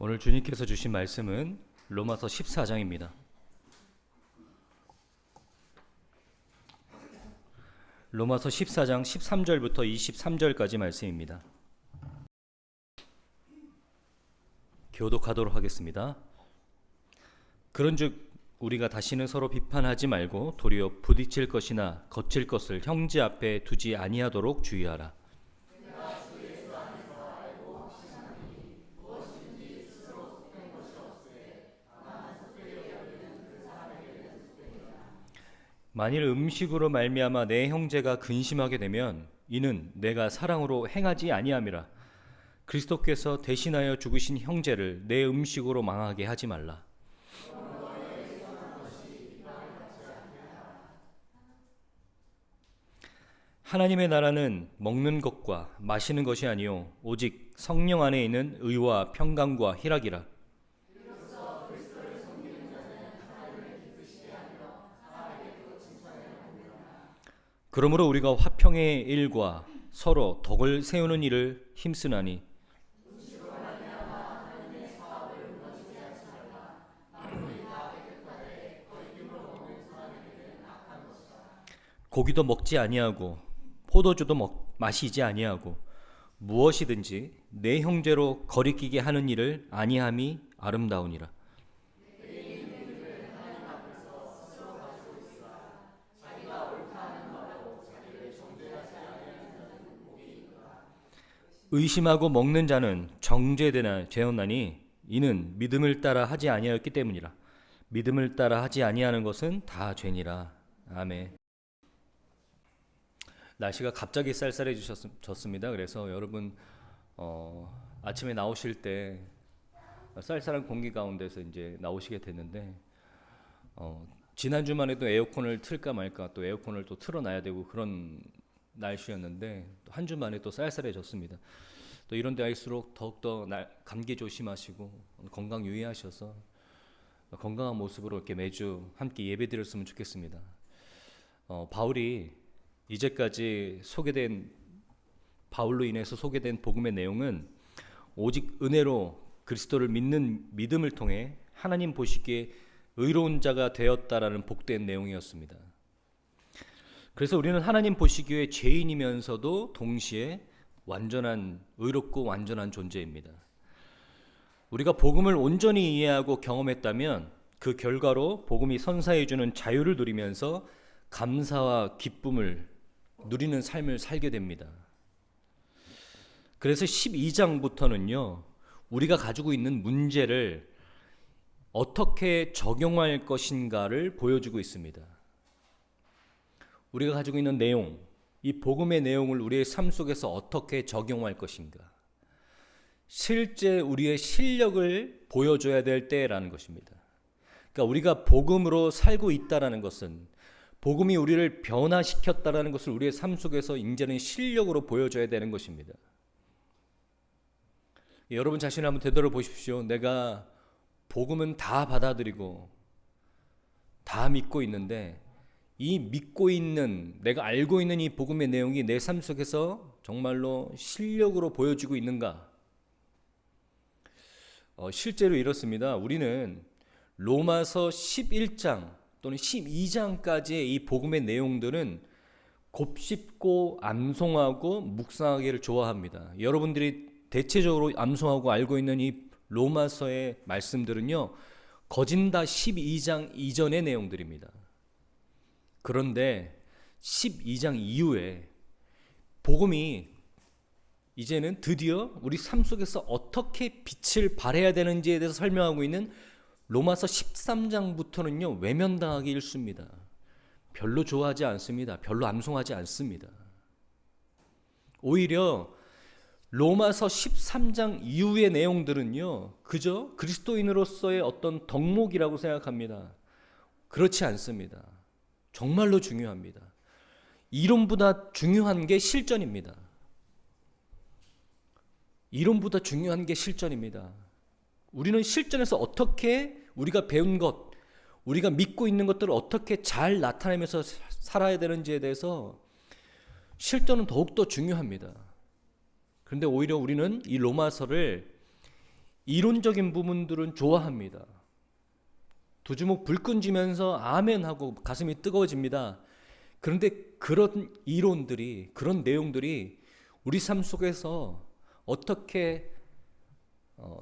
오늘 주님께서 주신 말씀은 로마서 14장입니다. 로마서 14장 13절부터 23절까지 말씀입니다. 교독하도록 하겠습니다. 그런즉 우리가 다시는 서로 비판하지 말고 도리어 부딪힐 것이나 거칠 것을 형제 앞에 두지 아니하도록 주의하라. 만일 음식으로 말미암아 내 형제가 근심하게 되면 이는 내가 사랑으로 행하지 아니함이라. 그리스도께서 대신하여 죽으신 형제를 내 음식으로 망하게 하지 말라. 하나님의 나라는 먹는 것과 마시는 것이 아니요 오직 성령 안에 있는 의와 평강과 희락이라. 그러므로 우리가 화평의 일과 서로 덕을 세우는 일을 힘쓰나니 고기도 먹지 아니하고 포도주도 마시지 아니하고 무엇이든지 내 형제로 거리끼게 하는 일을 아니함이 아름다우니라. 의심하고 먹는 자는 정죄되었나니 이는 믿음을 따라 하지 아니하였기 때문이라. 믿음을 따라 하지 아니하는 것은 다 죄니라. 아멘. 날씨가 갑자기 쌀쌀해졌습니다. 그래서 여러분 아침에 나오실 때 쌀쌀한 공기 가운데서 이제 나오시게 됐는데 지난주만 해도 에어컨을 틀까 말까 또 에어컨을 또 틀어놔야 되고 그런 날씨였는데 한 주 만에 또 쌀쌀해졌습니다. 또 이런 데 할수록 더욱더 감기 조심하시고 건강 유의하셔서 건강한 모습으로 이렇게 매주 함께 예배 드렸으면 좋겠습니다. 바울이 이제까지 바울로 인해서 소개된 복음의 내용은 오직 은혜로 그리스도를 믿는 믿음을 통해 하나님 보시기에 의로운 자가 되었다라는 복된 내용이었습니다. 그래서 우리는 하나님 보시기에 죄인이면서도 동시에 완전한 의롭고 완전한 존재입니다. 우리가 복음을 온전히 이해하고 경험했다면 그 결과로 복음이 선사해 주는 자유를 누리면서 감사와 기쁨을 누리는 삶을 살게 됩니다. 그래서 12장부터는요, 우리가 가지고 있는 문제를 어떻게 적용할 것인가를 보여주고 있습니다. 우리가 가지고 있는 내용, 이 복음의 내용을 우리의 삶 속에서 어떻게 적용할 것인가, 실제 우리의 실력을 보여줘야 될 때라는 것입니다. 그러니까 우리가 복음으로 살고 있다라는 것은, 복음이 우리를 변화시켰다라는 것을 우리의 삶 속에서 이제는 실력으로 보여줘야 되는 것입니다. 여러분 자신을 한번 되돌아보십시오. 내가 복음은 다 받아들이고 다 믿고 있는데 이 믿고 있는, 내가 알고 있는 이 복음의 내용이 내 삶 속에서 정말로 실력으로 보여지고 있는가? 실제로 이렇습니다. 우리는 로마서 11장 또는 12장까지의 이 복음의 내용들은 곱씹고 암송하고 묵상하기를 좋아합니다. 여러분들이 대체적으로 암송하고 알고 있는 이 로마서의 말씀들은요, 거진 다 12장 이전의 내용들입니다. 그런데 12장 이후에 복음이 이제는 드디어 우리 삶 속에서 어떻게 빛을 발해야 되는지에 대해서 설명하고 있는 로마서 13장부터는요, 외면당하기 일쑤입니다. 별로 좋아하지 않습니다. 별로 암송하지 않습니다. 오히려 로마서 13장 이후의 내용들은요, 그저 그리스도인으로서의 어떤 덕목이라고 생각합니다. 그렇지 않습니다. 정말로 중요합니다. 이론보다 중요한 게 실전입니다. 이론보다 중요한 게 실전입니다. 우리는 실전에서 어떻게 우리가 배운 것, 우리가 믿고 있는 것들을 어떻게 잘 나타내면서 살아야 되는지에 대해서 실전은 더욱더 중요합니다. 그런데 오히려 우리는 이 로마서를 이론적인 부분들은 좋아합니다. 두 주먹 불끈 쥐면서 아멘 하고 가슴이 뜨거워집니다. 그런데 그런 이론들이, 그런 내용들이 우리 삶 속에서 어떻게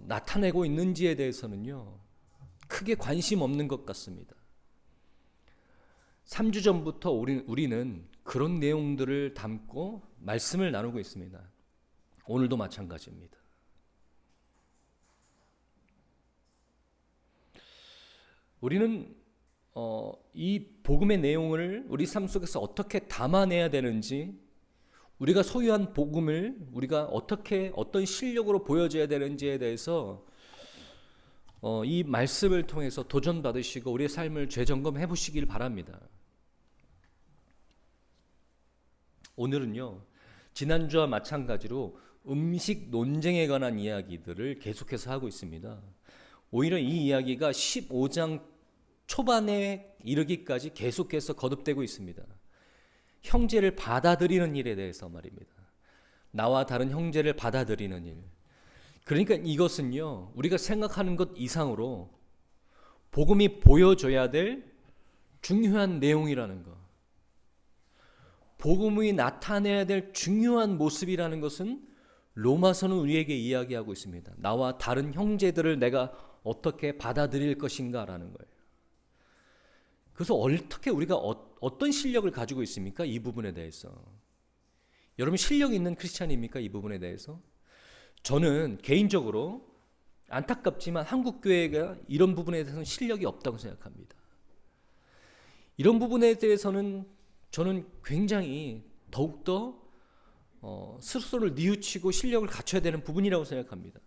나타내고 있는지에 대해서는요, 크게 관심 없는 것 같습니다. 3주 전부터 우리는 그런 내용들을 담고 말씀을 나누고 있습니다. 오늘도 마찬가지입니다. 우리는 이 복음의 내용을 우리 삶 속에서 어떻게 담아내야 되는지, 우리가 소유한 복음을 우리가 어떻게 어떤 실력으로 보여줘야 되는지에 대해서 이 말씀을 통해서 도전받으시고 우리의 삶을 재점검해 보시길 바랍니다. 오늘은요, 지난주와 마찬가지로 음식 논쟁에 관한 이야기들을 계속해서 하고 있습니다. 오히려 이 이야기가 15장 초반에 이르기까지 계속해서 거듭되고 있습니다. 형제를 받아들이는 일에 대해서 말입니다. 나와 다른 형제를 받아들이는 일. 그러니까 이것은요, 우리가 생각하는 것 이상으로 복음이 보여줘야 될 중요한 내용이라는 것. 복음이 나타내야 될 중요한 모습이라는 것은 로마서는 우리에게 이야기하고 있습니다. 나와 다른 형제들을 내가 어떻게 받아들일 것인가라는 거예요. 그래서 어떻게 우리가 어떤 실력을 가지고 있습니까? 이 부분에 대해서. 여러분 실력 있는 크리스찬입니까? 이 부분에 대해서. 저는 개인적으로 안타깝지만 한국 교회가 이런 부분에 대해서는 실력이 없다고 생각합니다. 이런 부분에 대해서는 저는 굉장히 더욱더 스스로를 뉘우치고 실력을 갖춰야 되는 부분이라고 생각합니다.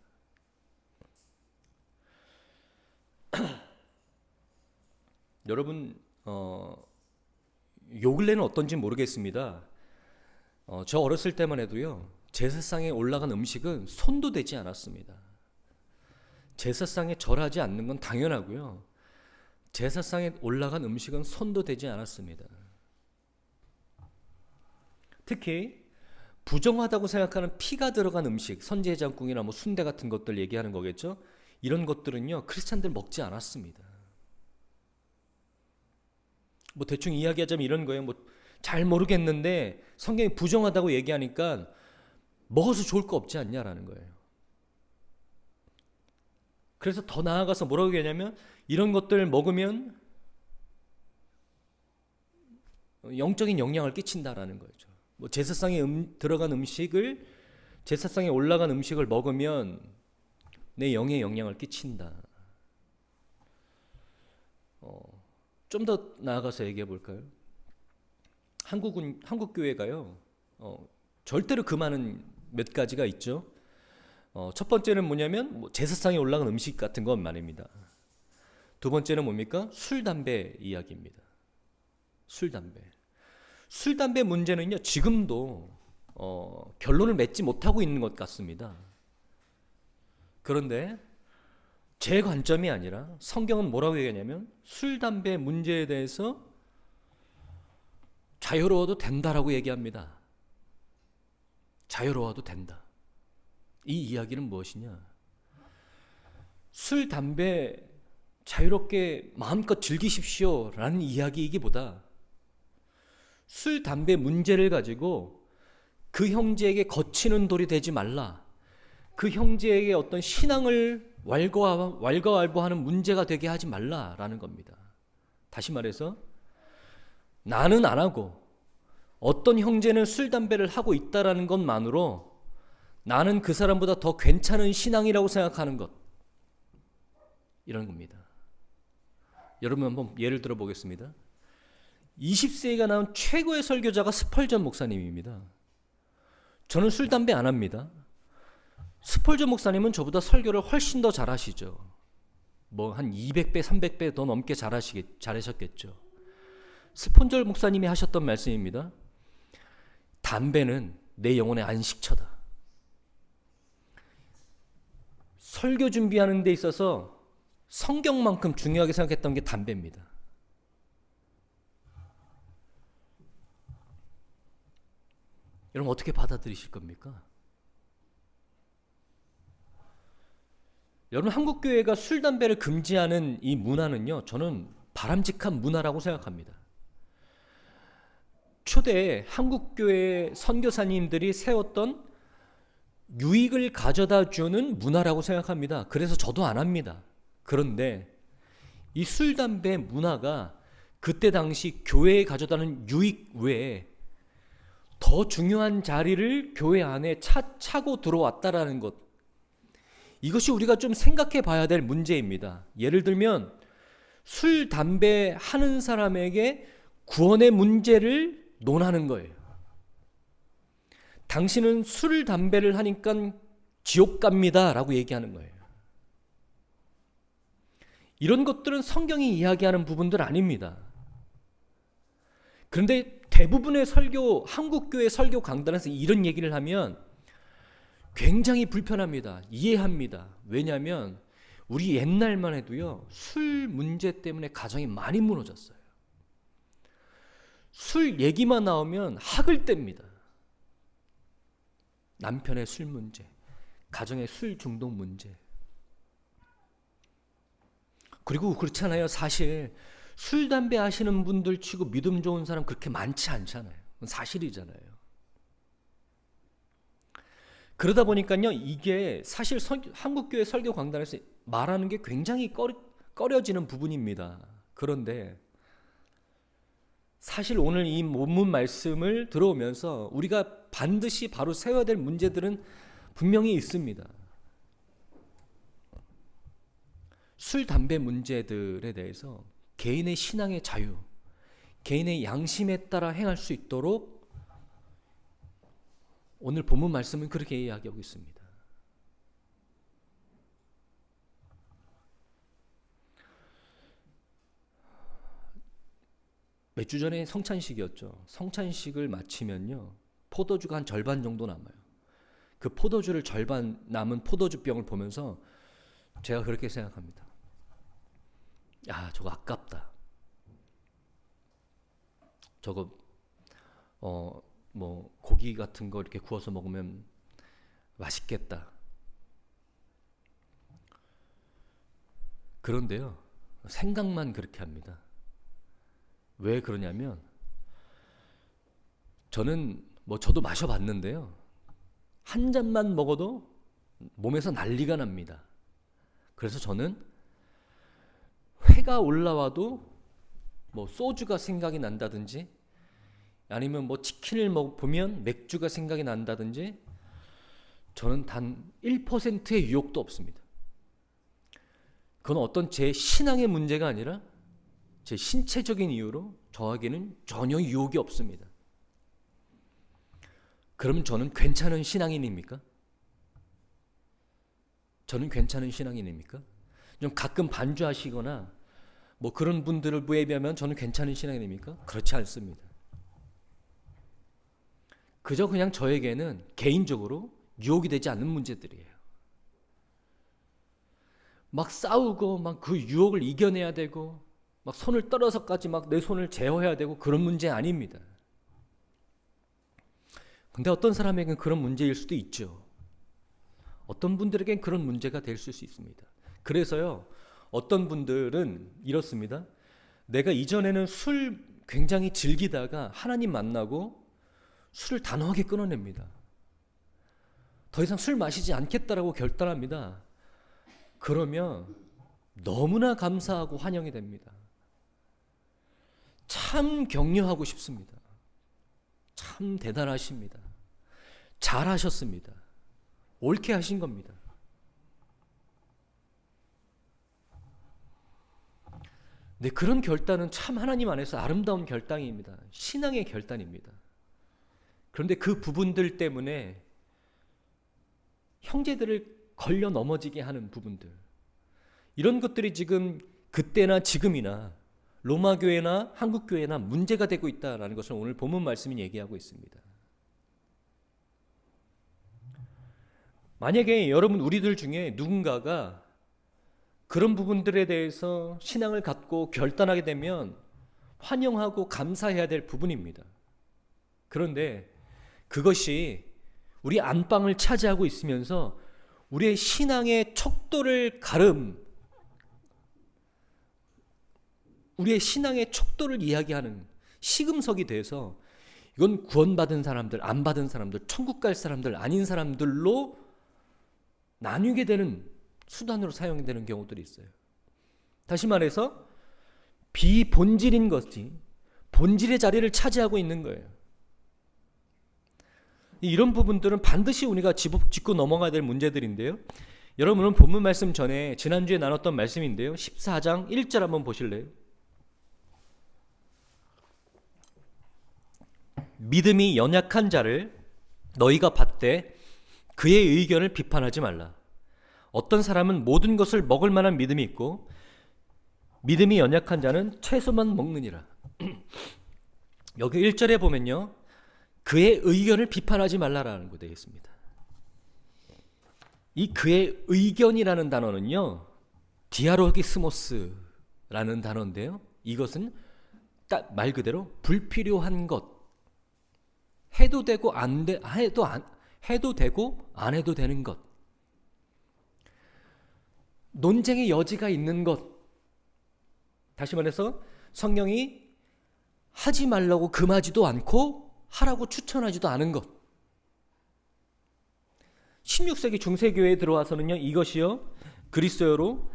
여러분 요 근래는 어떤지 모르겠습니다. 저 어렸을 때만 해도요, 제사상에 올라간 음식은 손도 대지 않았습니다. 제사상에 절하지 않는 건 당연하고요, 제사상에 올라간 음식은 손도 대지 않았습니다. 특히 부정하다고 생각하는 피가 들어간 음식, 선지해장국이나 뭐 순대 같은 것들 얘기하는 거겠죠. 이런 것들은요, 크리스찬들 먹지 않았습니다. 뭐 대충 이야기하자면 이런 거예요. 뭐 잘 모르겠는데 성경이 부정하다고 얘기하니까 먹어서 좋을 거 없지 않냐라는 거예요. 그래서 더 나아가서 뭐라고 얘기하냐면 이런 것들 먹으면 영적인 영향을 끼친다라는 거죠. 뭐 제사상에 들어간 음식을, 제사상에 올라간 음식을 먹으면 내 영에 영향을 끼친다. 좀 더 나아가서 얘기해 볼까요? 한국 교회가요, 절대로 금하는 몇 가지가 있죠. 첫 번째는 뭐냐면 뭐 제사상에 올라간 음식 같은 건 말입니다. 두 번째는 뭡니까? 술, 담배 이야기입니다. 술, 담배 문제는요, 지금도 결론을 맺지 못하고 있는 것 같습니다. 그런데 제 관점이 아니라 성경은 뭐라고 얘기하냐면 술, 담배 문제에 대해서 자유로워도 된다라고 얘기합니다. 자유로워도 된다. 이 이야기는 무엇이냐? 술, 담배 자유롭게 마음껏 즐기십시오 라는 이야기이기보다 술, 담배 문제를 가지고 그 형제에게 거치는 돌이 되지 말라, 그 형제에게 어떤 신앙을 왈가왈부하는 문제가 되게 하지 말라라는 겁니다. 다시 말해서 나는 안 하고 어떤 형제는 술, 담배를 하고 있다라는 것만으로 나는 그 사람보다 더 괜찮은 신앙이라고 생각하는 것, 이런 겁니다. 여러분 한번 예를 들어 보겠습니다. 20세기가 나온 최고의 설교자가 스펄전 목사님입니다. 저는 술, 담배 안 합니다. 스펄전 목사님은 저보다 설교를 훨씬 더 잘하시죠. 뭐 한 200배, 300배 더 넘게 잘하셨겠죠. 스폰절 목사님이 하셨던 말씀입니다. 담배는 내 영혼의 안식처다. 설교 준비하는 데 있어서 성경만큼 중요하게 생각했던 게 담배입니다. 여러분 어떻게 받아들이실 겁니까? 여러분, 한국 교회가 술 담배를 금지하는 이 문화는요, 저는 바람직한 문화라고 생각합니다. 초대 한국 교회 선교사님들이 세웠던 유익을 가져다 주는 문화라고 생각합니다. 그래서 저도 안 합니다. 그런데 이 술 담배 문화가 그때 당시 교회에 가져다는 유익 외에 더 중요한 자리를 교회 안에 차고 들어왔다라는 것, 이것이 우리가 좀 생각해 봐야 될 문제입니다. 예를 들면 술 담배 하는 사람에게 구원의 문제를 논하는 거예요. 당신은 술 담배를 하니까 지옥 갑니다 라고 얘기하는 거예요. 이런 것들은 성경이 이야기하는 부분들 아닙니다. 그런데 대부분의 설교, 한국교회 설교 강단에서 이런 얘기를 하면 굉장히 불편합니다. 이해합니다. 왜냐하면 우리 옛날만 해도요, 술 문제 때문에 가정이 많이 무너졌어요. 술 얘기만 나오면 학을 뗍니다. 남편의 술 문제, 가정의 술 중독 문제. 그리고 그렇잖아요. 사실 술 담배 하시는 분들 치고 믿음 좋은 사람 그렇게 많지 않잖아요. 그건 사실이잖아요. 그러다 보니까요, 이게 사실 한국교회 설교 강단에서 말하는 게 굉장히 꺼려지는 부분입니다. 그런데 사실 오늘 이 본문 말씀을 들어오면서 우리가 반드시 바로 세워야 될 문제들은 분명히 있습니다. 술, 담배 문제들에 대해서 개인의 신앙의 자유, 개인의 양심에 따라 행할 수 있도록 오늘 본문 말씀은 그렇게 이야기하고 있습니다. 몇 주 전에 성찬식이었죠. 성찬식을 마치면요, 포도주가 한 절반 정도 남아요. 그 포도주를 절반 남은 포도주 병을 보면서 제가 그렇게 생각합니다. 야, 저거 아깝다. 저거 뭐 고기 같은 거 이렇게 구워서 먹으면 맛있겠다. 그런데요, 생각만 그렇게 합니다. 왜 그러냐면 저도 마셔봤는데요, 한 잔만 먹어도 몸에서 난리가 납니다. 그래서 저는 회가 올라와도 뭐 소주가 생각이 난다든지, 아니면 뭐 치킨을 보면 맥주가 생각이 난다든지, 저는 단 1%의 유혹도 없습니다. 그건 어떤 제 신앙의 문제가 아니라 제 신체적인 이유로 저에게는 전혀 유혹이 없습니다. 그럼 저는 괜찮은 신앙인입니까? 저는 괜찮은 신앙인입니까? 좀 가끔 반주하시거나 뭐 그런 분들을 비하면 저는 괜찮은 신앙인입니까? 그렇지 않습니다. 그저 그냥 저에게는 개인적으로 유혹이 되지 않는 문제들이에요. 막 싸우고 막 그 유혹을 이겨내야 되고 막 손을 떨어서까지 막 내 손을 제어해야 되고 그런 문제 아닙니다. 근데 어떤 사람에게는 그런 문제일 수도 있죠. 어떤 분들에겐 그런 문제가 될 수 있습니다. 그래서요, 어떤 분들은 이렇습니다. 내가 이전에는 술 굉장히 즐기다가 하나님 만나고 술을 단호하게 끊어냅니다. 더 이상 술 마시지 않겠다라고 결단합니다. 그러면 너무나 감사하고 환영이 됩니다. 참 격려하고 싶습니다. 참 대단하십니다. 잘하셨습니다. 옳게 하신 겁니다. 네, 그런 결단은 참 하나님 안에서 아름다운 결단입니다. 신앙의 결단입니다. 그런데 그 부분들 때문에 형제들을 걸려 넘어지게 하는 부분들, 이런 것들이 지금 그때나 지금이나 로마 교회나 한국 교회나 문제가 되고 있다라는 것을 오늘 본문 말씀이 얘기하고 있습니다. 만약에 여러분, 우리들 중에 누군가가 그런 부분들에 대해서 신앙을 갖고 결단하게 되면 환영하고 감사해야 될 부분입니다. 그런데 그것이 우리 안방을 차지하고 있으면서 우리의 신앙의 우리의 신앙의 척도를 이야기하는 시금석이 돼서 이건 구원받은 사람들, 안 받은 사람들, 천국 갈 사람들, 아닌 사람들로 나뉘게 되는 수단으로 사용되는 경우들이 있어요. 다시 말해서 비본질인 것이 본질의 자리를 차지하고 있는 거예요. 이런 부분들은 반드시 우리가 짚고 넘어가야 될 문제들인데요. 여러분은 본문 말씀 전에 지난주에 나눴던 말씀인데요. 14장 1절 한번 보실래요? 믿음이 연약한 자를 너희가 받되 그의 의견을 비판하지 말라. 어떤 사람은 모든 것을 먹을 만한 믿음이 있고 믿음이 연약한 자는 채소만 먹느니라. 여기 1절에 보면요, 그의 의견을 비판하지 말라라는 거 되겠습니다. 이 그의 의견이라는 단어는요, 디아로기스모스라는 단어인데요, 이것은 딱 말 그대로 불필요한 것, 해도 되고 해도 되고 안 해도 되는 것, 논쟁의 여지가 있는 것. 다시 말해서 성경이 하지 말라고 금하지도 않고 하라고 추천하지도 않은 것. 16세기 중세교회에 들어와서는요, 이것이요, 그리스어로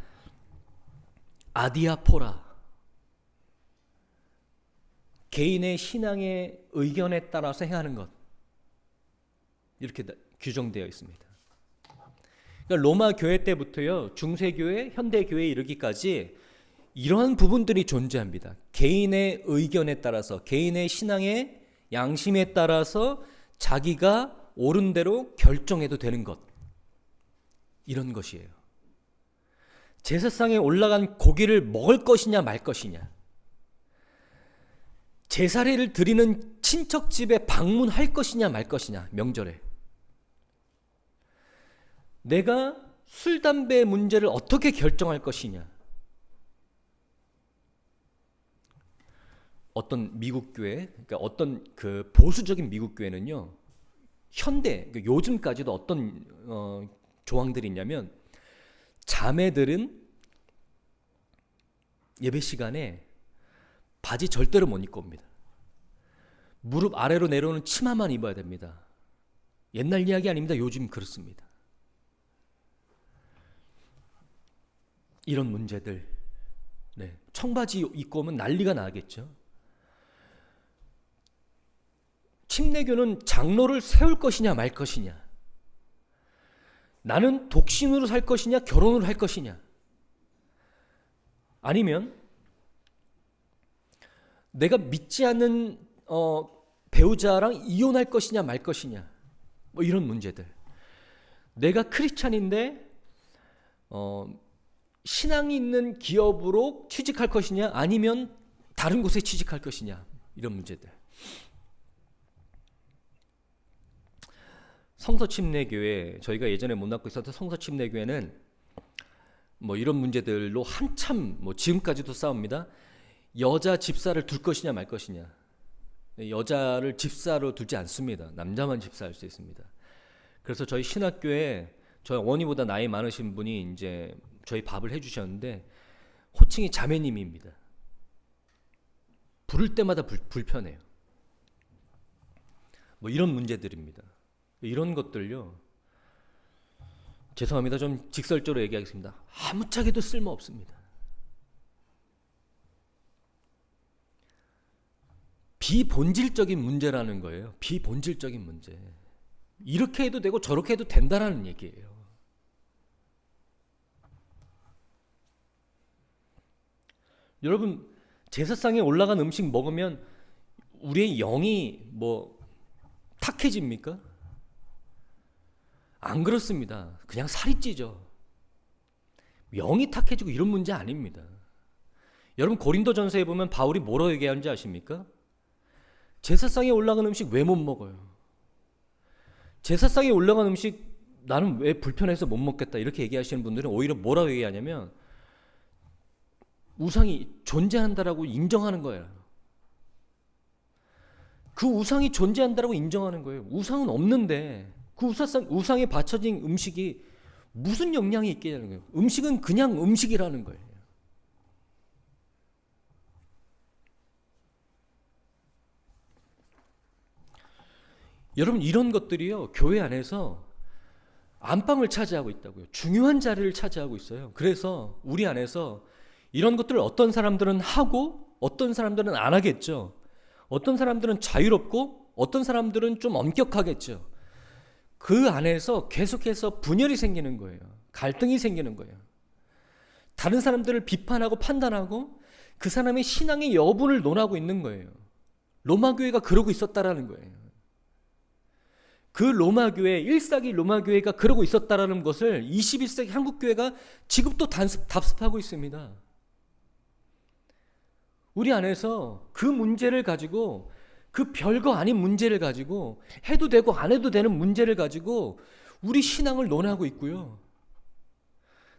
아디아포라, 개인의 신앙의 의견에 따라서 행하는 것, 이렇게 규정되어 있습니다. 그러니까 로마 교회 때부터요, 중세교회, 현대교회에 이르기까지 이러한 부분들이 존재합니다. 개인의 의견에 따라서, 개인의 신앙의 양심에 따라서 자기가 옳은 대로 결정해도 되는 것, 이런 것이에요. 제사상에 올라간 고기를 먹을 것이냐 말 것이냐, 제사례를 드리는 친척집에 방문할 것이냐 말 것이냐, 명절에 내가 술, 담배 문제를 어떻게 결정할 것이냐. 어떤 미국 교회, 그러니까 어떤 그 보수적인 미국 교회는요, 현대, 그러니까 요즘까지도 어떤 조항들이 있냐면, 자매들은 예배 시간에 바지 절대로 못 입고 옵니다. 무릎 아래로 내려오는 치마만 입어야 됩니다. 옛날 이야기 아닙니다. 요즘 그렇습니다. 이런 문제들, 네, 청바지 입고 오면 난리가 나겠죠. 침례교는 장로를 세울 것이냐 말 것이냐, 나는 독신으로 살 것이냐 결혼을 할 것이냐, 아니면 내가 믿지 않는 배우자랑 이혼할 것이냐 말 것이냐, 뭐 이런 문제들. 내가 크리스찬인데 신앙이 있는 기업으로 취직할 것이냐 아니면 다른 곳에 취직할 것이냐, 이런 문제들. 성서침례교회, 저희가 예전에 문학고 있었던 성서침례교회는 뭐 이런 문제들로 한참, 뭐 지금까지도 싸웁니다. 여자 집사를 둘 것이냐 말 것이냐. 여자를 집사로 두지 않습니다. 남자만 집사할 수 있습니다. 그래서 저희 신학교에 저희 어머니보다 나이 많으신 분이 이제 저희 밥을 해주셨는데 호칭이 자매님입니다. 부를 때마다 불편해요. 뭐 이런 문제들입니다. 이런 것들요, 죄송합니다. 좀 직설적으로 얘기하겠습니다. 아무짝에도 쓸모 없습니다. 비본질적인 문제라는 거예요. 비본질적인 문제. 이렇게 해도 되고 저렇게 해도 된다라는 얘기예요. 여러분, 제사상에 올라간 음식 먹으면 우리의 영이 뭐 탁해집니까? 안 그렇습니다. 그냥 살이 찌죠. 영이 탁해지고 이런 문제 아닙니다. 여러분, 고린도전서에 보면 바울이 뭐라고 얘기하는지 아십니까? 제사상에 올라간 음식 왜 못 먹어요? 제사상에 올라간 음식 나는 왜 불편해서 못 먹겠다, 이렇게 얘기하시는 분들은 오히려 뭐라고 얘기하냐면 우상이 존재한다라고 인정하는 거예요. 그 우상이 존재한다라고 인정하는 거예요. 우상은 없는데 그 우상에 바쳐진 음식이 무슨 영향이 있겠냐는 거예요. 음식은 그냥 음식이라는 거예요. 여러분, 이런 것들이요, 교회 안에서 안방을 차지하고 있다고요. 중요한 자리를 차지하고 있어요. 그래서 우리 안에서 이런 것들을 어떤 사람들은 하고 어떤 사람들은 안 하겠죠. 어떤 사람들은 자유롭고 어떤 사람들은 좀 엄격하겠죠. 그 안에서 계속해서 분열이 생기는 거예요. 갈등이 생기는 거예요. 다른 사람들을 비판하고 판단하고 그 사람의 신앙의 여부를 논하고 있는 거예요. 로마 교회가 그러고 있었다라는 거예요. 그 로마 교회, 1세기 로마 교회가 그러고 있었다라는 것을 21세기 한국 교회가 지금도 답습하고 있습니다. 우리 안에서 그 문제를 가지고, 그 별거 아닌 문제를 가지고, 해도 되고 안 해도 되는 문제를 가지고 우리 신앙을 논하고 있고요.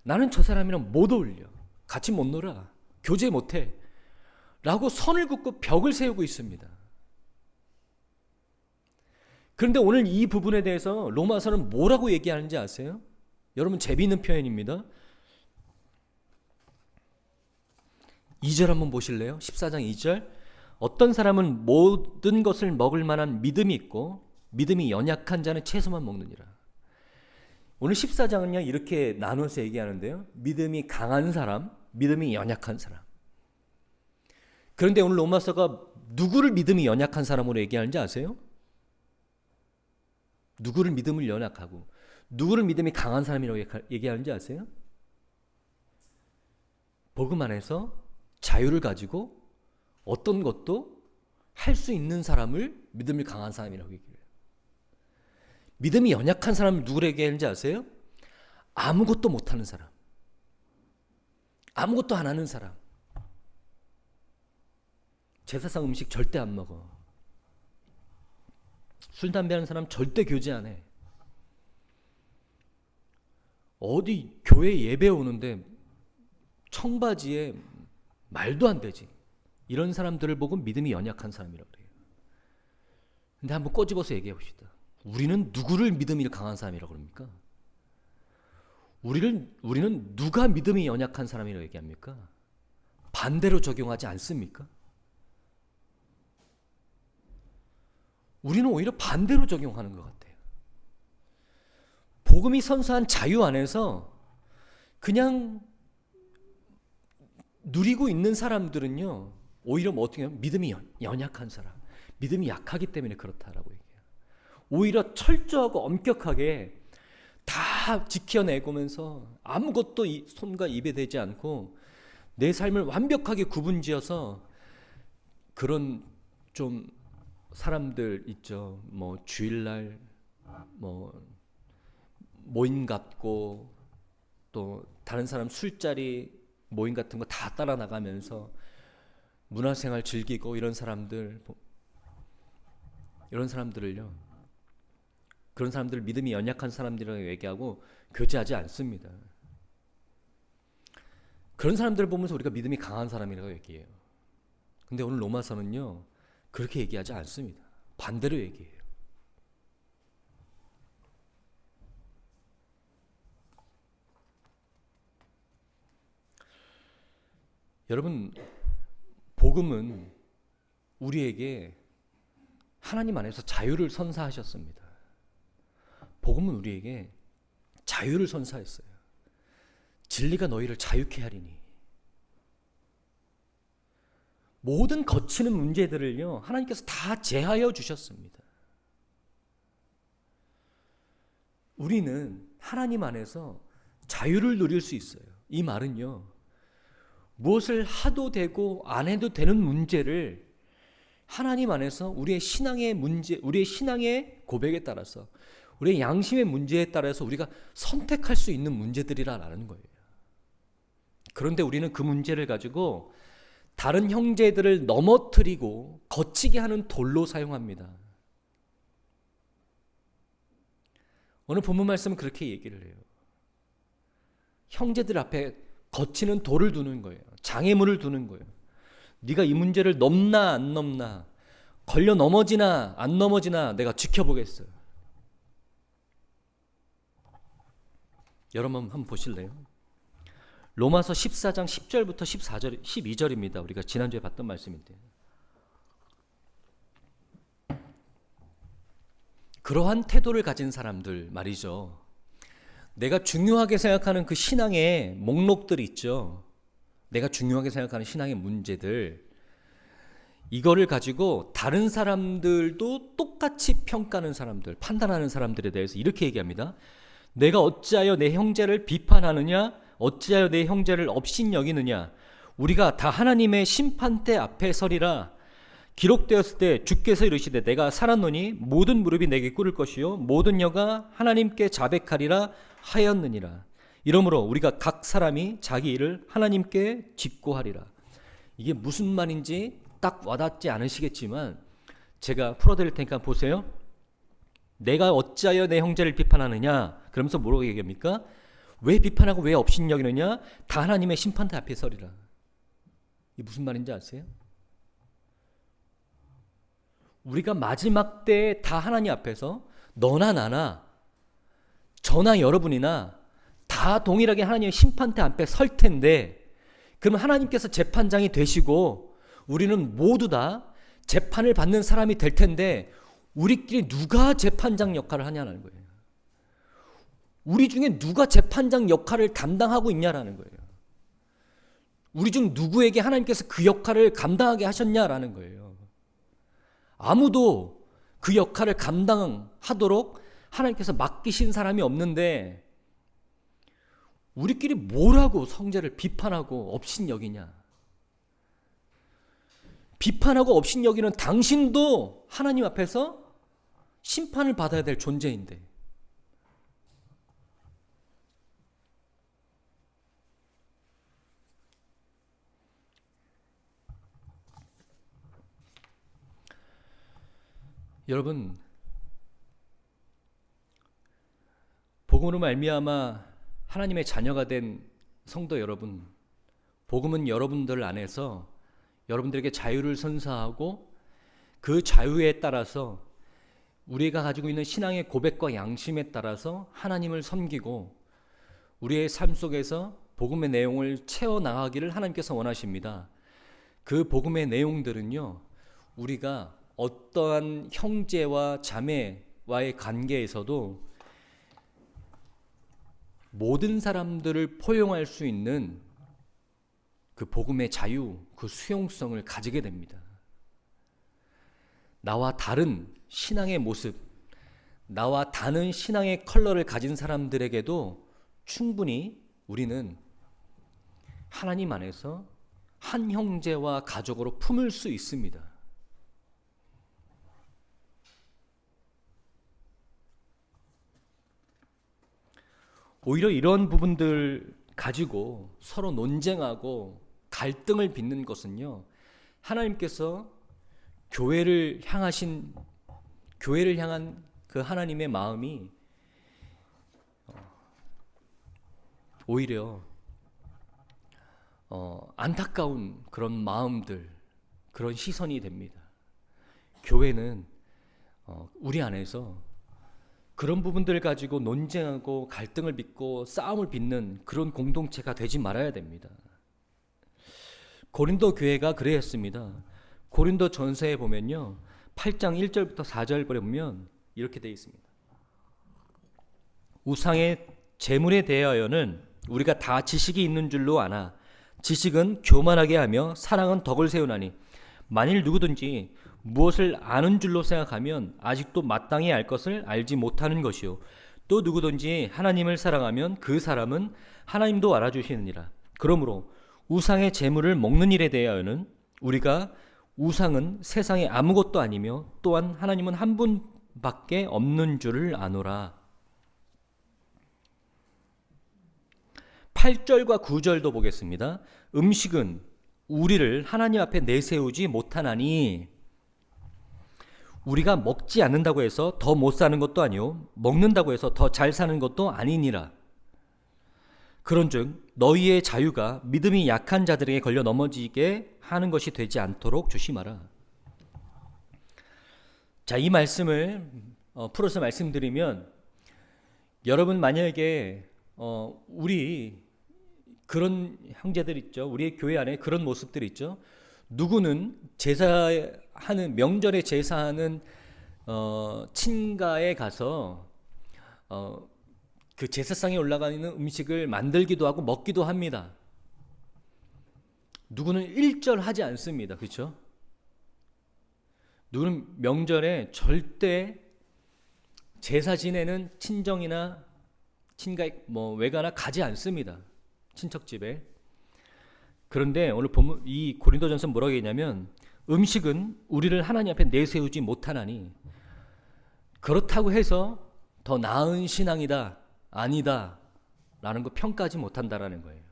나는 저 사람이랑 못 어울려, 같이 못 놀아, 교제 못해 라고 선을 긋고 벽을 세우고 있습니다. 그런데 오늘 이 부분에 대해서 로마서는 뭐라고 얘기하는지 아세요? 여러분, 재미있는 표현입니다. 2절 한번 보실래요? 14장 2절. 어떤 사람은 모든 것을 먹을 만한 믿음이 있고 믿음이 연약한 자는 채소만 먹느니라. 오늘 14장은요, 이렇게 나눠서 얘기하는데요. 믿음이 강한 사람, 믿음이 연약한 사람. 그런데 오늘 로마서가 누구를 믿음이 연약한 사람으로 얘기하는지 아세요? 누구를 믿음을 연약하고 누구를 믿음이 강한 사람이라고 얘기하는지 아세요? 복음 안에서 자유를 가지고 어떤 것도 할 수 있는 사람을 믿음이 강한 사람이라고 얘기해요. 믿음이 연약한 사람을 누구를 얘기하는지 아세요? 아무것도 못하는 사람, 아무것도 안 하는 사람. 제사상 음식 절대 안 먹어. 술, 담배 하는 사람 절대 교제 안 해. 어디 교회 예배 오는데 청바지에 말도 안 되지. 이런 사람들을 보고 믿음이 연약한 사람이라고 그래요. 근데 한번 꼬집어서 얘기해 봅시다. 우리는 누구를 믿음이 강한 사람이라고 그럽니까? 우리는 누가 믿음이 연약한 사람이라고 얘기합니까? 반대로 적용하지 않습니까? 우리는 오히려 반대로 적용하는 것 같아요. 복음이 선사한 자유 안에서 그냥 누리고 있는 사람들은요, 오히려 뭐 어떻게 하면 믿음이 연약한 사람, 믿음이 약하기 때문에 그렇다라고 얘기해요. 오히려 철저하고 엄격하게 다 지켜내고면서 아무것도 손과 입에 대지 않고 내 삶을 완벽하게 구분지어서 그런 좀 사람들 있죠. 뭐 주일날 뭐 모임 갖고 또 다른 사람 술자리 모임 같은 거 다 따라 나가면서 문화생활 즐기고 이런 사람들을요, 그런 사람들을 믿음이 연약한 사람들이라고 얘기하고 교제하지 않습니다. 그런 사람들을 보면서 우리가 믿음이 강한 사람이라고 얘기해요. 근데 오늘 로마서는요, 그렇게 얘기하지 않습니다. 반대로 얘기해요. 여러분, 복음은 우리에게 하나님 안에서 자유를 선사하셨습니다. 복음은 우리에게 자유를 선사했어요. 진리가 너희를 자유케 하리니. 모든 거치는 문제들을요, 하나님께서 다 제하여 주셨습니다. 우리는 하나님 안에서 자유를 누릴 수 있어요. 이 말은요, 무엇을 하도 되고 안 해도 되는 문제를 하나님 안에서 우리의 신앙의 문제, 우리의 신앙의 고백에 따라서, 우리의 양심의 문제에 따라서 우리가 선택할 수 있는 문제들이라는 거예요. 그런데 우리는 그 문제를 가지고 다른 형제들을 넘어뜨리고 거치게 하는 돌로 사용합니다. 오늘 본문 말씀은 그렇게 얘기를 해요. 형제들 앞에 거치는 돌을 두는 거예요. 장애물을 두는 거예요. 네가 이 문제를 넘나 안 넘나, 걸려 넘어지나 안 넘어지나 내가 지켜보겠어요. 여러분 한번 보실래요? 로마서 14장 10절부터 14절, 12절입니다. 우리가 지난주에 봤던 말씀인데, 그러한 태도를 가진 사람들 말이죠. 내가 중요하게 생각하는 그 신앙의 목록들이 있죠. 내가 중요하게 생각하는 신앙의 문제들, 이거를 가지고 다른 사람들도 똑같이 평가하는 사람들, 판단하는 사람들에 대해서 이렇게 얘기합니다. 내가 어찌하여 내 형제를 비판하느냐? 어찌하여 내 형제를 업신여기느냐? 우리가 다 하나님의 심판대 앞에 서리라. 기록되었을 때 주께서 이르시되 내가 살았노니 모든 무릎이 내게 꿇을 것이요 모든 혀가 하나님께 자백하리라 하였느니라. 이러므로 우리가 각 사람이 자기 일을 하나님께 직고하리라. 이게 무슨 말인지 딱 와닿지 않으시겠지만 제가 풀어드릴 테니까 보세요. 내가 어찌하여 내 형제를 비판하느냐? 그러면서 뭐라고 얘기합니까? 왜 비판하고 왜 업신여기느냐? 다 하나님의 심판대 앞에 서리라. 이게 무슨 말인지 아세요? 우리가 마지막 때에 다 하나님 앞에서 너나 나나 저나 여러분이나 다 동일하게 하나님의 심판대 앞에 설 텐데, 그러면 하나님께서 재판장이 되시고 우리는 모두 다 재판을 받는 사람이 될 텐데 우리끼리 누가 재판장 역할을 하냐는 거예요. 우리 중에 누가 재판장 역할을 담당하고 있냐라는 거예요. 우리 중 누구에게 하나님께서 그 역할을 감당하게 하셨냐라는 거예요. 아무도 그 역할을 감당하도록 하나님께서 맡기신 사람이 없는데 우리끼리 뭐라고 성제를 비판하고 업신여기냐? 비판하고 업신여기는 당신도 하나님 앞에서 심판을 받아야 될 존재인데, 여러분, 복음으로 말미암아 하나님의 자녀가 된 성도 여러분, 복음은 여러분들 안에서 여러분들에게 자유를 선사하고 그 자유에 따라서 우리가 가지고 있는 신앙의 고백과 양심에 따라서 하나님을 섬기고 우리의 삶 속에서 복음의 내용을 채워나가기를 하나님께서 원하십니다. 그 복음의 내용들은요, 우리가 어떠한 형제와 자매와의 관계에서도 모든 사람들을 포용할 수 있는 그 복음의 자유, 그 수용성을 가지게 됩니다. 나와 다른 신앙의 모습, 나와 다른 신앙의 컬러를 가진 사람들에게도 충분히 우리는 하나님 안에서 한 형제와 가족으로 품을 수 있습니다. 오히려 이런 부분들 가지고 서로 논쟁하고 갈등을 빚는 것은요, 하나님께서 교회를 향한 그 하나님의 마음이 오히려 안타까운 그런 마음들, 그런 시선이 됩니다. 교회는 우리 안에서 그런 부분들을 가지고 논쟁하고 갈등을 빚고 싸움을 빚는 그런 공동체가 되지 말아야 됩니다. 고린도 교회가 그랬습니다. 고린도 전서에 보면요, 8장 1절부터 4절에 보면 이렇게 되어 있습니다. 우상의 제물에 대하여는 우리가 다 지식이 있는 줄로 아나 지식은 교만하게 하며 사랑은 덕을 세우나니 만일 누구든지 무엇을 아는 줄로 생각하면 아직도 마땅히 알 것을 알지 못하는 것이요 또 누구든지 하나님을 사랑하면 그 사람은 하나님도 알아주시느니라. 그러므로 우상의 제물을 먹는 일에 대하여는 우리가 우상은 세상에 아무것도 아니며 또한 하나님은 한 분밖에 없는 줄을 아노라. 8절과 9절도 보겠습니다. 음식은 우리를 하나님 앞에 내세우지 못하나니 우리가 먹지 않는다고 해서 더 못 사는 것도 아니요 먹는다고 해서 더 잘 사는 것도 아니니라. 그런즉 너희의 자유가 믿음이 약한 자들에게 걸려 넘어지게 하는 것이 되지 않도록 조심하라. 자, 이 말씀을 풀어서 말씀드리면, 여러분 만약에 우리 그런 형제들 있죠. 우리의 교회 안에 그런 모습들이 있죠. 누구는 제사하는 명절에 제사하는 친가에 가서 그 제사상에 올라가 있는 음식을 만들기도 하고 먹기도 합니다. 누구는 일절하지 않습니다. 그렇죠? 누구는 명절에 절대 제사 지내는 친정이나 친가 외가나 가지 않습니다. 친척 집에. 그런데 오늘 보면 이 고린도전서 뭐라고 했냐면 음식은 우리를 하나님 앞에 내세우지 못하나니 그렇다고 해서 더 나은 신앙이다 아니다 라는 거 평가하지 못한다라는 거예요.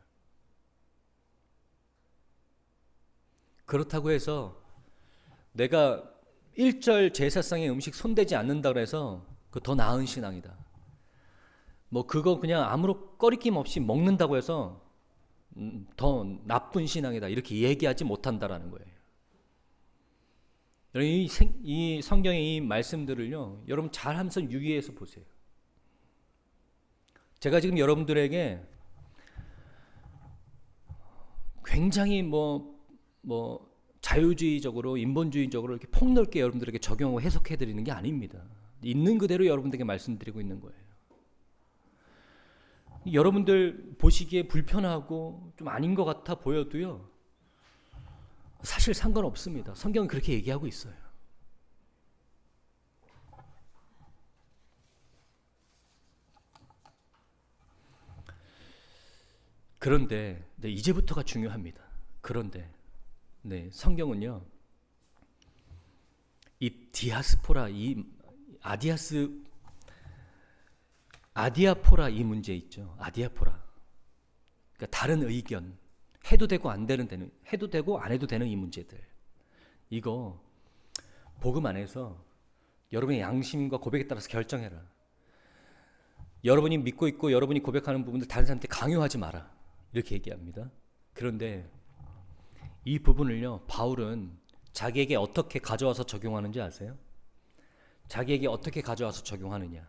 그렇다고 해서 내가 일절 제사상의 음식 손대지 않는다고 해서 그 더 나은 신앙이다. 그거 그냥 아무런 꺼리낌 없이 먹는다고 해서 더 나쁜 신앙이다. 이렇게 얘기하지 못한다라는 거예요. 이 성경의 이 말씀들을요, 여러분 잘 한번 유의해서 보세요. 제가 지금 여러분들에게 굉장히 자유주의적으로 인본주의적으로 이렇게 폭넓게 여러분들에게 적용하고 해석해 드리는 게 아닙니다. 있는 그대로 여러분들에게 말씀드리고 있는 거예요. 여러분들 보시기에 불편하고 좀 아닌 것 같아 보여도요, 사실 상관없습니다. 성경은 그렇게 얘기하고 있어요. 그런데 이제부터가 중요합니다. 그런데 성경은요, 이 디아스포라, 이 아디아포라 이 문제 있죠. 아디아포라. 그러니까 다른 의견, 해도 되고 안 되는, 해도 되고 안 해도 되는 이 문제들. 이거 복음 안에서 여러분의 양심과 고백에 따라서 결정해라. 여러분이 믿고 있고 여러분이 고백하는 부분들 다른 사람한테 강요하지 마라. 이렇게 얘기합니다. 그런데 이 부분을요, 바울은 자기에게 어떻게 가져와서 적용하는지 아세요? 자기에게 어떻게 가져와서 적용하느냐.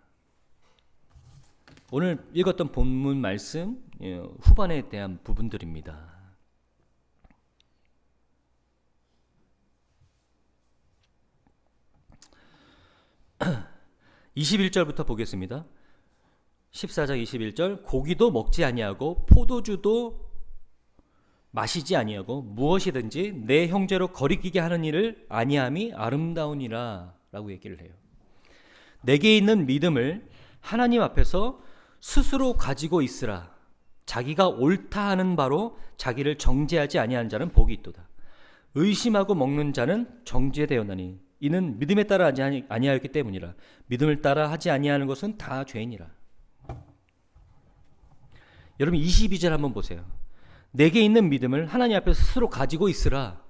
오늘 읽었던 본문 말씀 후반에 대한 부분들입니다. 21절부터 보겠습니다. 14장 21절 고기도 먹지 아니하고 포도주도 마시지 아니하고 무엇이든지 내 형제로 거리끼게 하는 일을 아니함이 아름다우니라 라고 얘기를 해요. 내게 있는 믿음을 하나님 앞에서 스스로 가지고 있으라. 자기가 옳다 하는 바로 자기를 정죄하지 아니하는 자는 복이 있도다. 의심하고 먹는 자는 정죄되었나니 이는 믿음에 따라 하지 아니하였기 때문이라. 믿음을 따라 하지 아니하는 것은 다 죄이니라. 여러분 22절 한번 보세요. 내게 있는 믿음을 하나님 앞에서 스스로 가지고 있으라.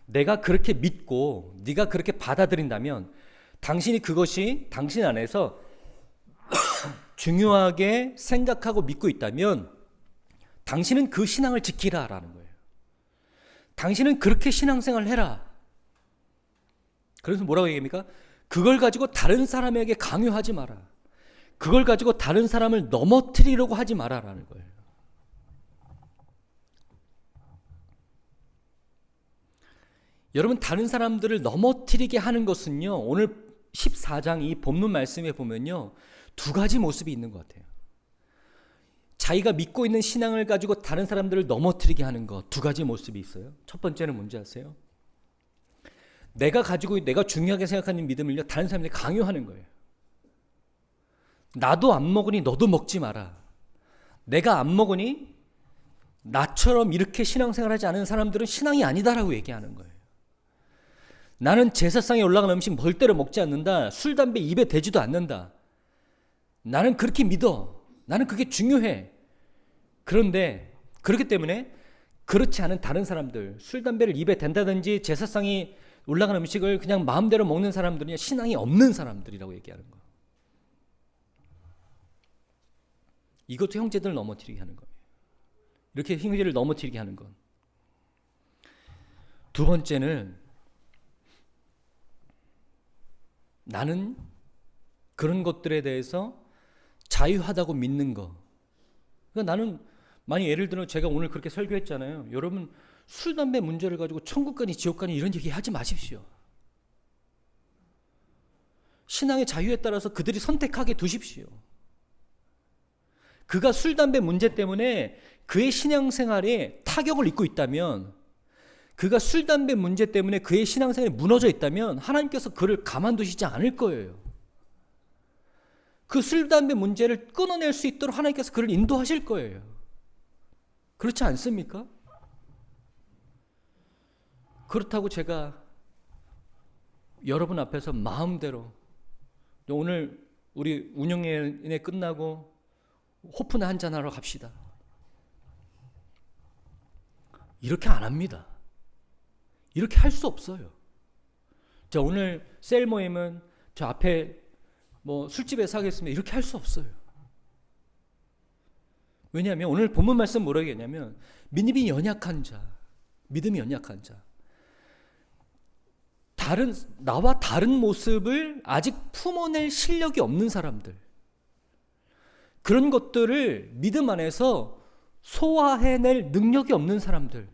내가 그렇게 믿고 네가 그렇게 받아들인다면 당신이 그것이 당신 안에서 중요하게 생각하고 믿고 있다면 당신은 그 신앙을 지키라라는 거예요. 당신은 그렇게 신앙생활을 해라. 그래서 뭐라고 얘기합니까? 그걸 가지고 다른 사람에게 강요하지 마라. 그걸 가지고 다른 사람을 넘어뜨리려고 하지 마라라는 거예요. 여러분 다른 사람들을 넘어뜨리게 하는 것은요, 오늘 14장 이 본문 말씀에 보면요, 두 가지 모습이 있는 것 같아요. 자기가 믿고 있는 신앙을 가지고 다른 사람들을 넘어뜨리게 하는 것, 두 가지 모습이 있어요. 첫 번째는 뭔지 아세요? 내가 중요하게 생각하는 믿음을요, 다른 사람들이 강요하는 거예요. 나도 안 먹으니 너도 먹지 마라. 내가 안 먹으니 나처럼 이렇게 신앙생활하지 않은 사람들은 신앙이 아니다라고 얘기하는 거예요. 나는 제사상에 올라간 음식 절대로 먹지 않는다. 술, 담배 입에 대지도 않는다. 나는 그렇게 믿어. 나는 그게 중요해. 그런데 그렇기 때문에 그렇지 않은 다른 사람들, 술, 담배를 입에 댄다든지 제사상에 올라간 음식을 그냥 마음대로 먹는 사람들은 신앙이 없는 사람들이라고 얘기하는 거예요. 이것도 형제들을 넘어뜨리게 하는 거예요. 이렇게 형제를 넘어뜨리게 하는 것. 두 번째는 나는 그런 것들에 대해서 자유하다고 믿는 거. 그러니까 나는 만약 예를 들어 제가 오늘 그렇게 설교했잖아요. 여러분 술, 담배 문제를 가지고 천국 가니 지옥 가니 이런 얘기 하지 마십시오. 신앙의 자유에 따라서 그들이 선택하게 두십시오. 그가 술, 담배 문제 때문에 그의 신앙생활에 타격을 입고 있다면, 그가 술, 담배 문제 때문에 그의 신앙생활이 무너져 있다면 하나님께서 그를 가만두시지 않을 거예요. 그 술, 담배 문제를 끊어낼 수 있도록 하나님께서 그를 인도하실 거예요. 그렇지 않습니까? 그렇다고 제가 여러분 앞에서 마음대로 오늘 우리 운영회 끝나고 호프나 한잔하러 갑시다, 이렇게 안 합니다. 이렇게 할 수 없어요. 자, 오늘 셀 모임은 저 앞에 뭐 술집에서 하겠습니다, 이렇게 할 수 없어요. 왜냐하면 오늘 본문 말씀 뭐라고 했냐면 믿음이 연약한 자, 믿음이 연약한 자, 나와 다른 모습을 아직 품어낼 실력이 없는 사람들, 그런 것들을 믿음 안에서 소화해낼 능력이 없는 사람들,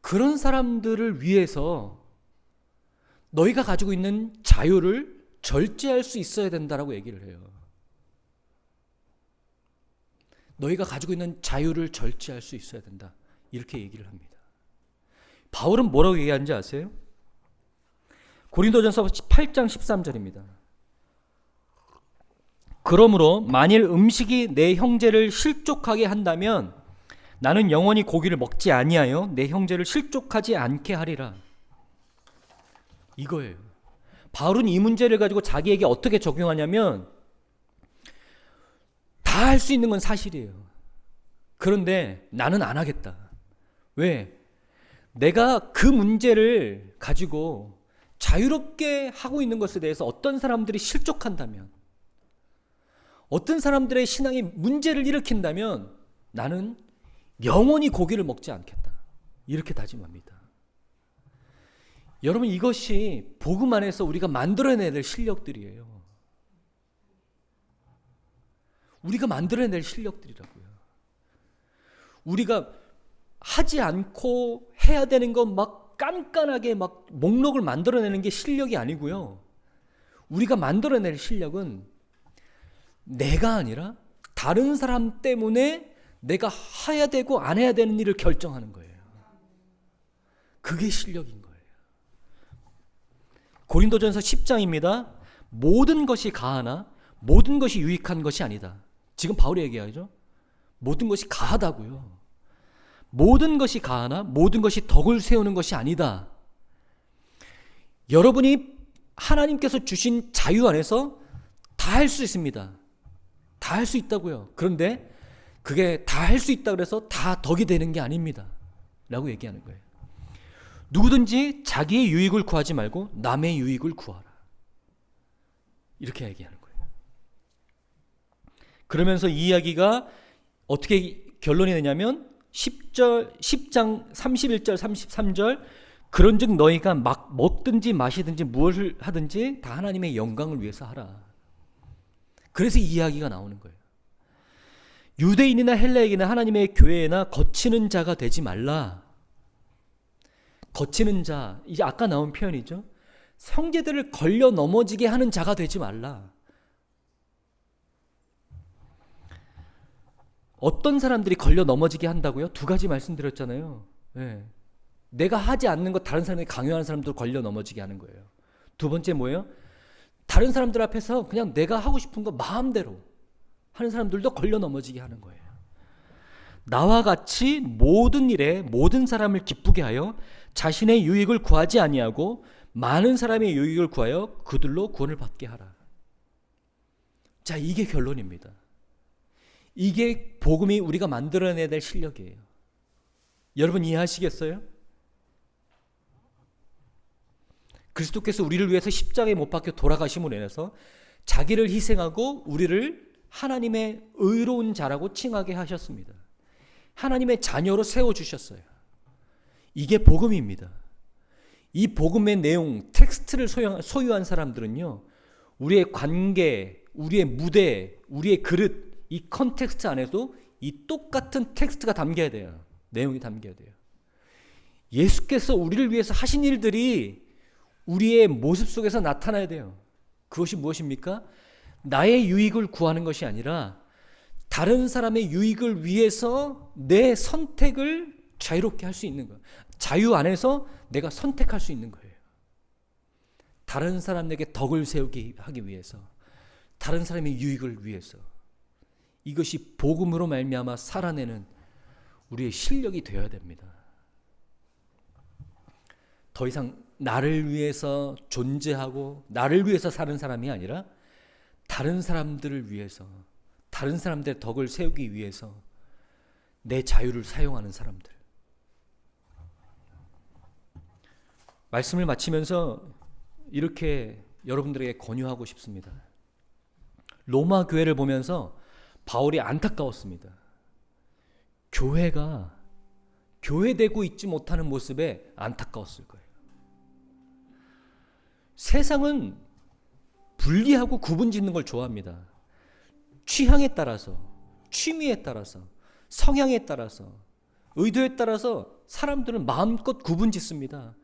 그런 사람들을 위해서 너희가 가지고 있는 자유를 절제할 수 있어야 된다라고 얘기를 해요. 너희가 가지고 있는 자유를 절제할 수 있어야 된다, 이렇게 얘기를 합니다. 바울은 뭐라고 얘기하는지 아세요? 고린도전서 8장 13절입니다. 그러므로 만일 음식이 내 형제를 실족하게 한다면 나는 영원히 고기를 먹지 아니하여 내 형제를 실족하지 않게 하리라. 이거예요. 바울은 이 문제를 가지고 자기에게 어떻게 적용하냐면, 다 할 수 있는 건 사실이에요. 그런데 나는 안 하겠다. 왜? 내가 그 문제를 가지고 자유롭게 하고 있는 것에 대해서 어떤 사람들이 실족한다면, 어떤 사람들의 신앙이 문제를 일으킨다면 나는 영원히 고기를 먹지 않겠다, 이렇게 다짐합니다. 여러분, 이것이 복음 안에서 우리가 만들어내야 될 실력들이에요. 우리가 만들어낼 실력들이라고요. 우리가 하지 않고 해야 되는 거 막 깐깐하게 막 목록을 만들어내는 게 실력이 아니고요. 우리가 만들어낼 실력은 내가 아니라 다른 사람 때문에 내가 해야 되고 안 해야 되는 일을 결정하는 거예요. 그게 실력인 거예요. 고린도전서 10장입니다. 모든 것이 가하나 모든 것이 유익한 것이 아니다. 지금 바울이 얘기하죠. 모든 것이 가하다고요. 모든 것이 가하나 모든 것이 덕을 세우는 것이 아니다. 여러분이 하나님께서 주신 자유 안에서 다 할 수 있습니다. 다 할 수 있다고요. 그런데 그게 다 할 수 있다 그래서 다 덕이 되는 게 아닙니다, 라고 얘기하는 거예요. 누구든지 자기의 유익을 구하지 말고 남의 유익을 구하라, 이렇게 얘기하는 거예요. 그러면서 이 이야기가 어떻게 결론이 되냐면 10장 31절 33절, 그런즉 너희가 막 먹든지 마시든지 무엇을 하든지 다 하나님의 영광을 위해서 하라. 그래서 이 이야기가 나오는 거예요. 유대인이나 헬라인이나 하나님의 교회나 거치는 자가 되지 말라. 거치는 자, 이제 아까 나온 표현이죠. 형제들을 걸려 넘어지게 하는 자가 되지 말라. 어떤 사람들이 걸려 넘어지게 한다고요? 두 가지 말씀드렸잖아요. 네. 내가 하지 않는 것 다른 사람이 강요하는 사람들 걸려 넘어지게 하는 거예요. 두 번째 뭐예요? 다른 사람들 앞에서 그냥 내가 하고 싶은 거 마음대로 하는 사람들도 걸려 넘어지게 하는 거예요. 나와 같이 모든 일에 모든 사람을 기쁘게 하여 자신의 유익을 구하지 아니하고 많은 사람의 유익을 구하여 그들로 구원을 받게 하라. 자, 이게 결론입니다. 이게 복음이 우리가 만들어내야 될 실력이에요. 여러분 이해하시겠어요? 그리스도께서 우리를 위해서 십자가에 못 박혀 돌아가심으로 인해서 자기를 희생하고 우리를 하나님의 의로운 자라고 칭하게 하셨습니다. 하나님의 자녀로 세워주셨어요. 이게 복음입니다. 이 복음의 내용, 텍스트를 소유한 사람들은요, 우리의 관계, 우리의 무대, 우리의 그릇, 이 컨텍스트 안에도 이 똑같은 텍스트가 담겨야 돼요. 내용이 담겨야 돼요. 예수께서 우리를 위해서 하신 일들이 우리의 모습 속에서 나타나야 돼요. 그것이 무엇입니까? 나의 유익을 구하는 것이 아니라 다른 사람의 유익을 위해서 내 선택을 자유롭게 할 수 있는 거예요. 자유 안에서 내가 선택할 수 있는 거예요. 다른 사람에게 덕을 세우게 하기 위해서, 다른 사람의 유익을 위해서. 이것이 복음으로 말미암아 살아내는 우리의 실력이 되어야 됩니다. 더 이상 나를 위해서 존재하고 나를 위해서 사는 사람이 아니라 다른 사람들을 위해서, 다른 사람들의 덕을 세우기 위해서 내 자유를 사용하는 사람들. 말씀을 마치면서 이렇게 여러분들에게 권유하고 싶습니다. 로마 교회를 보면서 바울이 안타까웠습니다. 교회가 교회되고 있지 못하는 모습에 안타까웠을 거예요. 세상은 분리하고 구분 짓는 걸 좋아합니다. 취향에 따라서, 취미에 따라서, 성향에 따라서, 의도에 따라서 사람들은 마음껏 구분 짓습니다.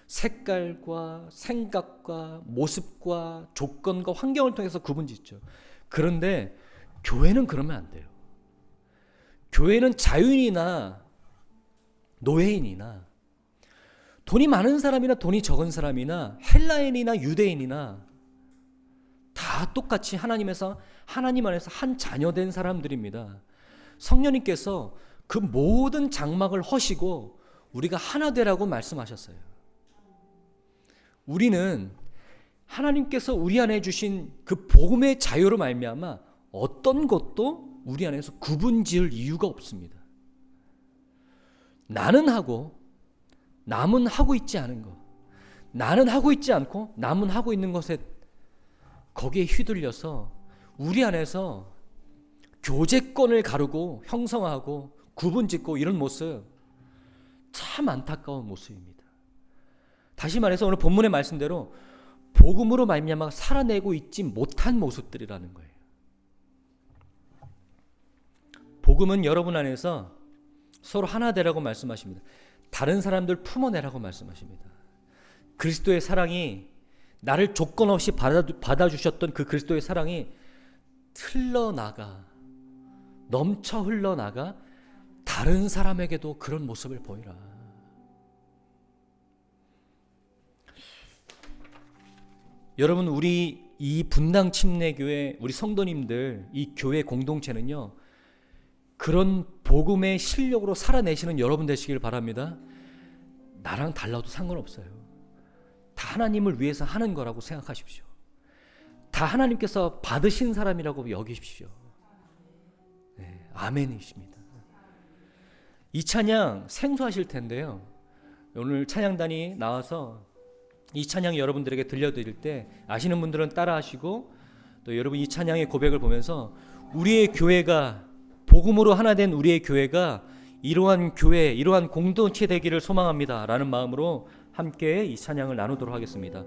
색깔과 생각과 모습과 조건과 환경을 통해서 구분 짓죠. 그런데 교회는 그러면 안 돼요. 교회는 자유인이나 노예인이나 돈이 많은 사람이나 돈이 적은 사람이나 헬라인이나 유대인이나 다 똑같이 하나님 안에서 한 자녀된 사람들입니다. 성령님께서 그 모든 장막을 허시고 우리가 하나 되라고 말씀하셨어요. 우리는 하나님께서 우리 안에 주신 그 복음의 자유로 말미암아 어떤 것도 우리 안에서 구분지을 이유가 없습니다. 나는 하고 남은 하고 있지 않은 것, 나는 하고 있지 않고 남은 하고 있는 것에 거기에 휘둘려서 우리 안에서 교제권을 가르고 형성하고 구분짓고 이런 모습 참 안타까운 모습입니다. 다시 말해서 오늘 본문의 말씀대로 복음으로 말미암아 살아내고 있지 못한 모습들이라는 거예요. 복음은 여러분 안에서 서로 하나 되라고 말씀하십니다. 다른 사람들 품어내라고 말씀하십니다. 그리스도의 사랑이 나를 조건 없이 받아주셨던 그 그리스도의 사랑이 흘러나가, 넘쳐 흘러나가 다른 사람에게도 그런 모습을 보이라. 여러분, 우리 이 분당 침례교회 우리 성도님들 이 교회 공동체는요, 그런 복음의 실력으로 살아내시는 여러분 되시길 바랍니다. 나랑 달라도 상관없어요. 다 하나님을 위해서 하는 거라고 생각하십시오. 다 하나님께서 받으신 사람이라고 여기십시오. 네, 아멘이십니다. 이 찬양 생소하실 텐데요, 오늘 찬양단이 나와서 이 찬양 여러분들에게 들려드릴 때 아시는 분들은 따라하시고, 또 여러분 이 찬양의 고백을 보면서 우리의 교회가, 복음으로 하나 된 우리의 교회가 이러한 교회, 이러한 공동체 되기를 소망합니다 라는 마음으로 함께 이 찬양을 나누도록 하겠습니다.